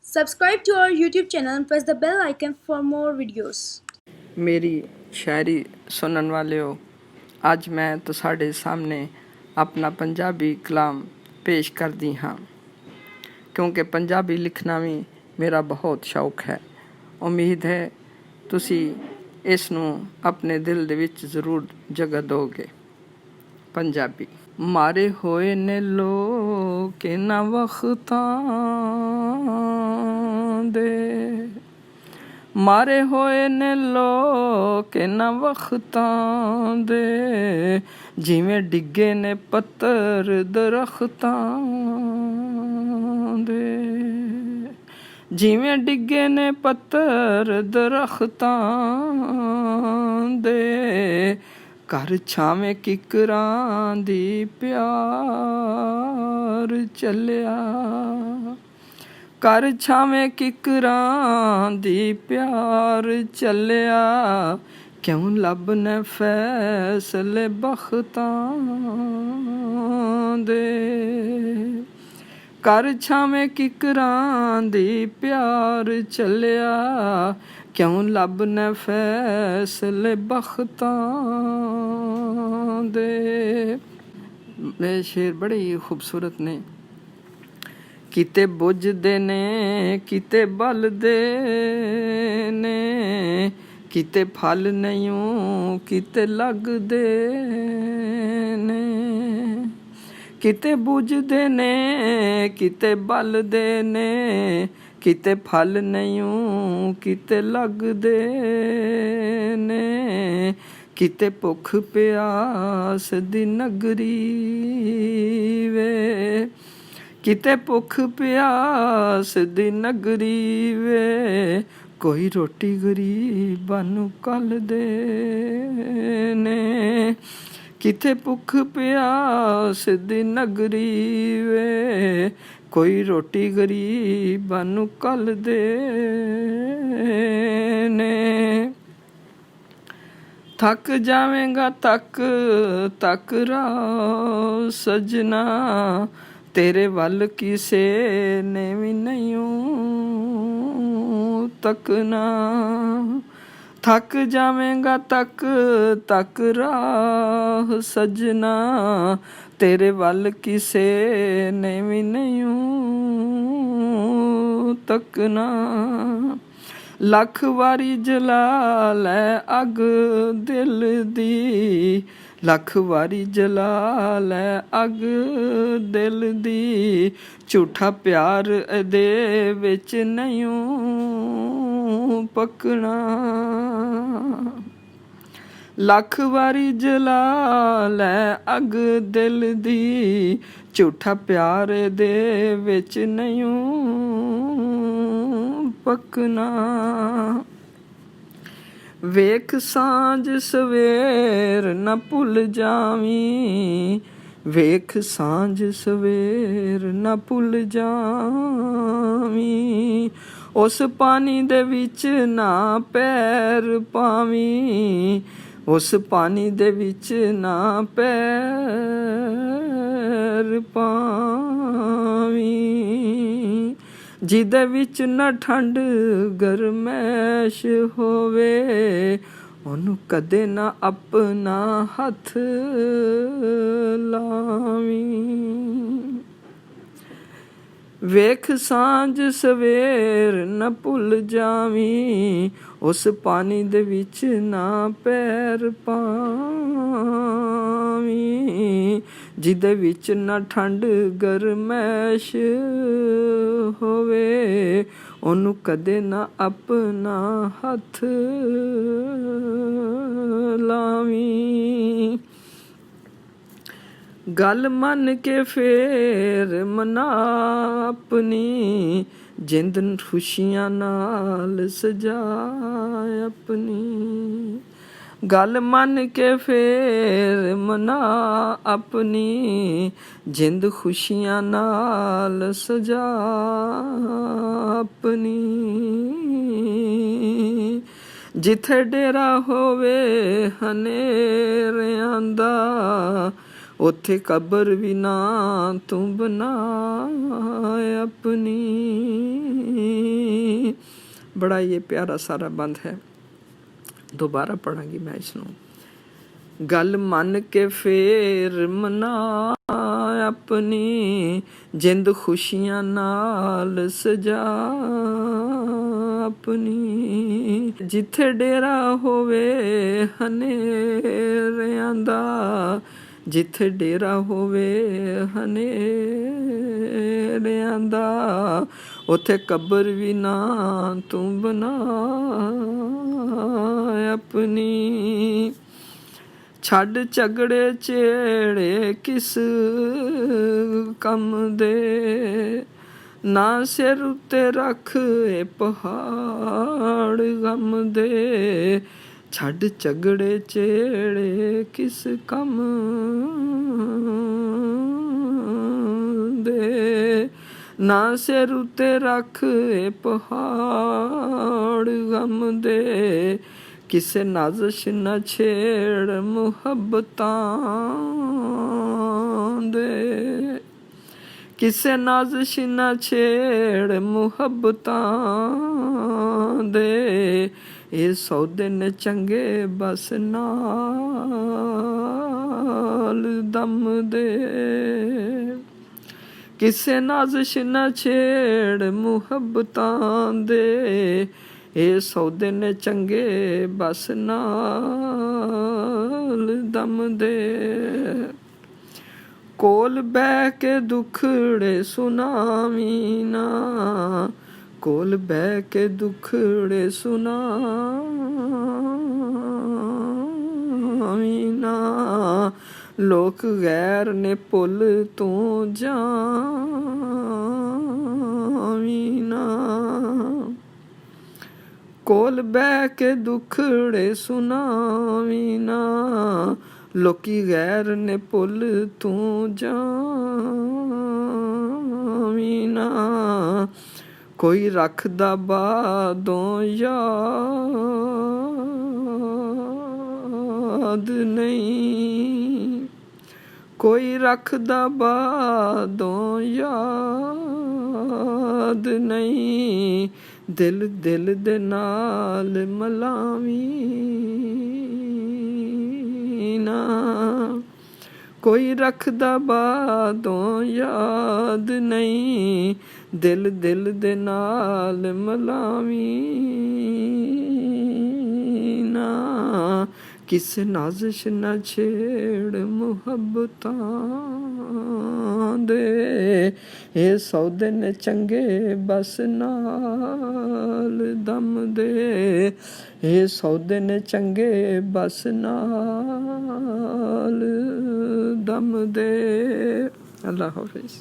Subscribe to our YouTube channel and press the bell icon for more videos. मेरी शायरी सुनन वालिओ, ਅੱਜ ਮੈਂ ਤੁਹਾਡੇ ਸਾਹਮਣੇ ਆਪਣਾ ਪੰਜਾਬੀ ਕਲਾਮ ਪੇਸ਼ ਕਰਦੀ ਹਾਂ ਕਿਉਂਕਿ ਪੰਜਾਬੀ ਲਿਖਣਾ ਵੀ ਮੇਰਾ ਬਹੁਤ ਸ਼ੌਕ ਹੈ। ਉਮੀਦ ਹੈ ਤੁਸੀਂ ਇਸ ਨੂੰ ਆਪਣੇ ਦਿਲ ਦੇ ਵਿੱਚ ਜ਼ਰੂਰ ਜਗ੍ਹਾ ਦਿਓਗੇ। ਪੰਜਾਬੀ ਮਾਰੇ ਹੋਏ ਨੇ ਲੋਕ ਇਹਨਾਂ ਵਕਤਾਂ ਦੇ, ਮਾਰੇ ਹੋਏ ਨੇ ਲੋਕ ਇਹਨਾਂ ਵਕਤਾਂ ਦੇ, ਜਿਵੇਂ ਡਿੱਗੇ ਨੇ ਪੱਤਰ ਦਰਖਤਾਂ ਦੇ, ਜਿਵੇਂ ਡਿੱਗੇ ਨੇ ਪੱਤਰ ਦਰਖਤਾਂ ਦੇ। ਘਰ ਛਾਵੇਂ ਕਿਕਰਾਂ ਦੀ ਪਿਆਰ ਚੱਲਿਆ, ਘਰ ਛਾਵੇਂ ਕਿਕਰਾਂ ਦੀ ਪਿਆਰ ਚੱਲਿਆ। ਕਿਉਂ ਲੱਭਨੇ ਫੈਸਲੇ ਬਖਤਾਂ ਦੇ, ਘਰ ਛਾਵੇਂ ਕਿਕਰਾਂ ਦੀ ਪਿਆਰ ਚੱਲਿਆ। ਕਿਉਂ ਲੱਭਨੇ ਫੈਸਲੇ ਬਖਤਾਂ ਦੇ। ਇਹ ਸ਼ੇਰ ਬੜੇ ਹੀ ਖੂਬਸੂਰਤ ਨੇ। ਕਿਤੇ ਬੁੱਝਦੇ ਨੇ ਕਿਤੇ ਬਲਦੇ ਨੇ, ਕਿਤੇ ਫਲ ਨਹੀਂ ਕਿਤੇ ਲੱਗਦੇ ਨੇ। ਕਿਤੇ ਬੁੱਝਦੇ ਨੇ ਕਿਤੇ ਬਲਦੇ ਨੇ, ਕਿਤੇ ਫਲ ਨਹੀਂ ਕਿਤੇ ਲੱਗਦੇ ਨੇ। ਕਿਤੇ ਭੁੱਖ ਪਿਆਸ ਦੀ ਨਗਰੀ ਵੇ, ਕਿਤੇ ਭੁੱਖ ਪਿਆਸ ਦੀ ਨਗਰੀ ਵੇ। ਕੋਈ ਰੋਟੀ ਗਰੀਬਾਂ ਨੂੰ ਘੱਲਦੇ ਨੇ, ਕਿਤੇ ਭੁੱਖ ਪਿਆਸ ਦੀ ਨਗਰੀ ਵੇ। ਕੋਈ ਰੋਟੀ ਗਰੀਬਾਂ ਨੂੰ ਘੱਲਦੇ ਨੇ। ਥੱਕ ਜਾਵੇਂਗਾ ਤੱਕ ਤੱਕ ਰਾਹ ਸਜਣਾ, ਤੇਰੇ ਵੱਲ ਕਿਸੇ ਨੇ ਵੀ ਨਹੀਂ ਤੱਕਣਾ। ਥੱਕ ਜਾਵੇਂਗਾ ਤੱਕ ਤੱਕ ਰਾਹ ਸਜਣਾ, ਤੇਰੇ ਵੱਲ ਕਿਸੇ ਨੇ ਵੀ ਨਹੀਂ ਤੱਕਣਾ। ਲੱਖ ਵਾਰੀ ਜਲਾ ਲੈ ਅੱਗ ਦਿਲ ਦੀ, ਲੱਖ ਵਾਰੀ ਜਲਾ ਲੈ ਅੱਗ ਦਿਲ ਦੀ। ਝੂਠਾ ਪਿਆਰ ਇਹਦੇ ਵਿੱਚ ਨਹੀਂ ਪੱਕਣਾ। ਲੱਖ ਵਾਰੀ ਜਲਾ ਲੈ ਅੱਗ ਦਿਲ ਦੀ, ਝੂਠਾ ਪਿਆਰ ਇਹਦੇ ਵਿੱਚ ਨਹੀਂ ਪੱਕਣਾ। ਵੇਖ ਸਾਂਝ ਸਵੇਰ ਨਾ ਭੁੱਲ ਜਾਵੀਂ, ਵੇਖ ਸਾਂਝ ਸਵੇਰ ਨਾ ਭੁੱਲ ਜਾਵੀਂ। ਉਸ ਪਾਣੀ ਦੇ ਵਿੱਚ ਨਾ ਪੈਰ ਪਾਵੀਂ, ਉਸ ਪਾਣੀ ਦੇ ਵਿੱਚ ਨਾ ਪੈਰ ਪਾਵੀਂ। ਜਿਹਦੇ ਵਿੱਚ ਨਾ ਠੰਡ ਗਰਮੈਸ਼ ਹੋਵੇ, ਉਹਨੂੰ ਕਦੇ ਨਾ ਆਪਣਾ ਹੱਥ ਲਾਵੀਂ। ਵੇਖ ਸਾਂਝ ਸਵੇਰ ਨਾ ਭੁੱਲ ਜਾਵੀਂ, ਉਸ ਪਾਣੀ ਦੇ ਵਿੱਚ ਨਾ ਪੈਰ ਪਾਵੀਂ। ਜਿਹਦੇ ਵਿੱਚ ਨਾ ਠੰਡ ਗਰਮੈਸ਼ ਹੋਵੇ, ਉਹਨੂੰ ਕਦੇ ਨਾ ਆਪਣਾ ਹੱਥ ਲਾਵੀਂ। ਗੱਲ ਮੰਨ ਕੇ ਫੇਰ ਮਨਾ ਆਪਣੀ, ਜਿੰਦ ਖੁਸ਼ੀਆਂ ਨਾਲ ਸਜਾ ਆਪਣੀ। ਗੱਲ ਮੰਨ ਕੇ ਫੇਰ ਮਨਾ ਆਪਣੀ, ਜਿੰਦ ਖੁਸ਼ੀਆਂ ਨਾਲ ਸਜਾ ਆਪਣੀ। ਜਿੱਥੇ ਡੇਰਾ ਹੋਵੇ ਹਨੇਰਿਆਂ ਦਾ, ਉੱਥੇ ਕਬਰ ਵੀ ਨਾ ਤੂੰ ਬਣਾ ਆਪਣੀ। बड़ा ये प्यारा सारा बंद है, दोबारा पढ़ांगी मैं इसनों। गल मन के फेर मना अपनी, जिंद खुशियां नाल सजा अपनी। जिथे डेरा होवे हनेरियां दा, जिथे डेरा होवे हनेरियां दा, उथे कबर भी ना तू बना अपनी। छड़ झगड़े चेड़े किस कम दे, ना सिर उत्ते रख ए पहाड़ गम दे। छड़ झगड़े चेड़े किस कम दे, ना सिर उत्ते रख ए पहाड़ गम दे। किसे नाज़िश न छेड़ मुहब्बतां दे, किसे नाज़िश न छेड़ मुहब्बतां दे। ये सौदे ने चंगे बस नाल दम दे। किसे नाज़िश न छेड़ मुहब्बतां दे, ये सौदे ने चंगे बस नाल दम दे। कोल बह के दुखड़े सुनावी ना, कोल बह के दुखड़े सुनावी ना। लोक गैर ने पुल तू जावी ना, कोल बह के दुखड़े सुनावी ना। लोकी गैर ने पुल तू जावी ना। कोई रखदा बादों याद नहीं, कोई रखदा बादों याद नहीं। दिल दिल दे नाल मलावी ना, कोई रखदा बादों याद नहीं। दिल दिल दे नाल मलावी ना। किसे नाज़िश न छेड़ मुहब्बतां दे, ये सौदे ने चंगे बस नाल दम दे। ये सौदे ने चंगे बस नाल दम दे। अल्लाह हाफिज़।